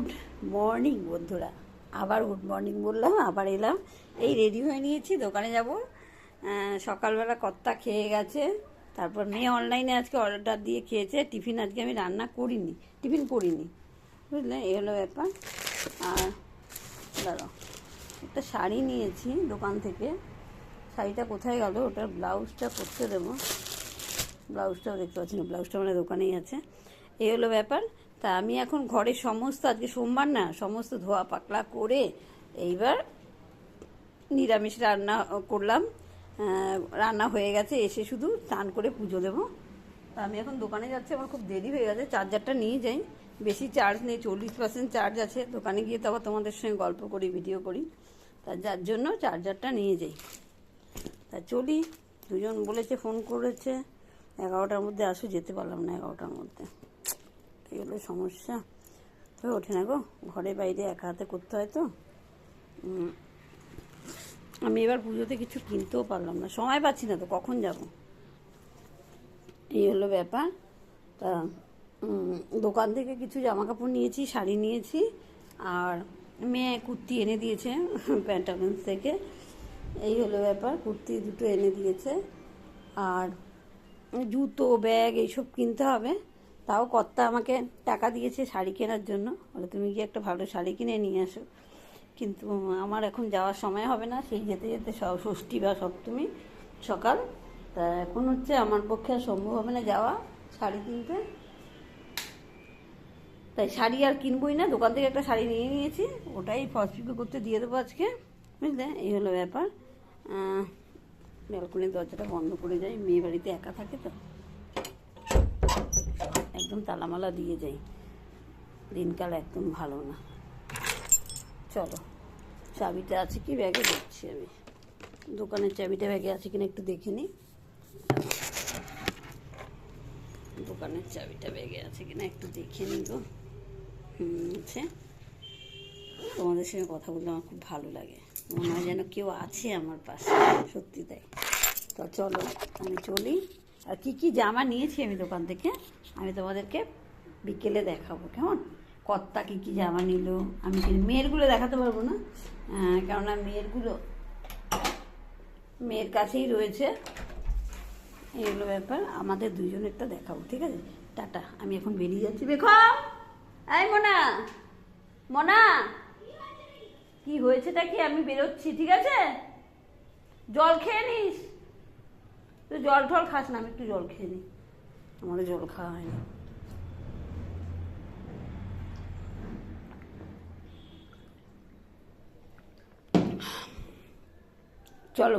Good morning বন্ধুরা, আবার good morning বললাম, আবার এলাম। এই রেডি হয়ে নিয়েছি, দোকানে যাব। সকালবেলা কর্তা খেয়ে গেছে, তারপর মেয়ে অনলাইনে আজকে অর্ডার দিয়ে খেয়েছে। টিফিন আজকে আমি রান্না করিনি, টিফিন করিনি, বুঝলে, এই হলো ব্যাপার। আর দাঁড়াও, একটা শাড়ি নিয়েছি দোকান থেকে। শাড়িটা কোথায় গেল? ওটার ব্লাউজটা করতে দেবো। ব্লাউজটাও দেখতে পাচ্ছি না, ব্লাউজটা মানে দোকানেই আছে। এই হলো ব্যাপার। তা আমি এখন ঘরের সমস্ত, আজকে সোমবার না, সমস্ত ধোয়া পাকলা করে এইবার নিরামিষ রান্না করলাম। রান্না হয়ে গেছে, এসে শুধু স্নান করে পুজো দেবো। তা আমি এখন দোকানে যাচ্ছি, আমার খুব দেরি হয়ে গেছে। চার্জারটা নিয়ে যাই, বেশি চার্জ নেই, 40% চার্জ আছে। দোকানে গিয়ে তো আবার তোমাদের সঙ্গে গল্প করি, ভিডিও করি, তা যার জন্য চার্জারটা নিয়ে যাই। তা চলি, দুজন বলেছে, ফোন করেছে 11টার মধ্যে আসো, যেতে পারলাম না 11টার মধ্যে। এই হলো সমস্যা, হয়ে ওঠে না গো, ঘরে বাইরে একা হাতে করতে হয় তো। আমি এবার পুজোতে কিছু কিনতেও পারলাম না, সময় পাচ্ছি না তো, কখন যাব। এই হলো ব্যাপার। তা দোকান থেকে কিছু জামা কাপড় নিয়েছি, শাড়ি নিয়েছি, আর মেয়ে কুর্তি এনে দিয়েছে প্যান্টালুন্স থেকে। এই হলো ব্যাপার, কুর্তি দুটো এনে দিয়েছে। আর জুতো, ব্যাগ এইসব কিনতে হবে। তাও কর্তা আমাকে টাকা দিয়েছে শাড়ি কেনার জন্য, বলে তুমি গিয়ে একটা ভালো শাড়ি কিনে নিয়ে আসো। কিন্তু আমার এখন যাওয়ার সময় হবে না, সেই যেতে যেতে ষষ্ঠী বা সপ্তমী সকাল। তা এখন হচ্ছে আমার পক্ষে আর সম্ভব হবে না যাওয়া শাড়ি কিনতে। তাই শাড়ি আর কিনবই না, দোকান থেকে একটা শাড়ি নিয়ে নিয়েছি, ওটাই ফলস করতে দিয়ে দেবো আজকে, বুঝলে। এই হলো ব্যাপার। ব্যালকনির দরজাটা বন্ধ করে যাই, মেয়ে বাড়িতে একা থাকে তো, একদম তালামালা দিয়ে যাই, দিনকাল একদম ভালো না। চলো, চাবিটা আছে কি ব্যাগে, দেখছি আমি। দোকানের চাবিটা ব্যাগে আছে কিনা একটু দেখে নিই। দোকানের চাবিটা ব্যাগে আছে কিনা একটু দেখে নিই গো। আছে। তোমাদের সঙ্গে কথা বলতে আমার খুব ভালো লাগে, মনে হয় যেন কেউ আছে আমার পাশে, সত্যি তাই। তো চলো আমি চলি। আর কি কি জামা নিয়েছি আমি দোকান থেকে আমি তোমাদেরকে বিকেলে দেখাবো, কেমন। কর্তা কী কী জামা নিল, আমি মেয়েরগুলো দেখাতে পারবো না, কেননা মেয়ের কাছেই রয়েছে। এই হলো ব্যাপার, আমাদের দুজনেরটা দেখাবো, ঠিক আছে। টাটা, আমি এখন বেরিয়ে যাচ্ছি। দেখো, এই মোনা, মোনা, কি হয়েছেটা কি, আমি বেরোচ্ছি, ঠিক আছে। জল খেয়ে নিস, তুই জল টল খাস না, আমি একটু জল খেয়ে নিই, আমারও জল খাওয়া হয়নি। চলো।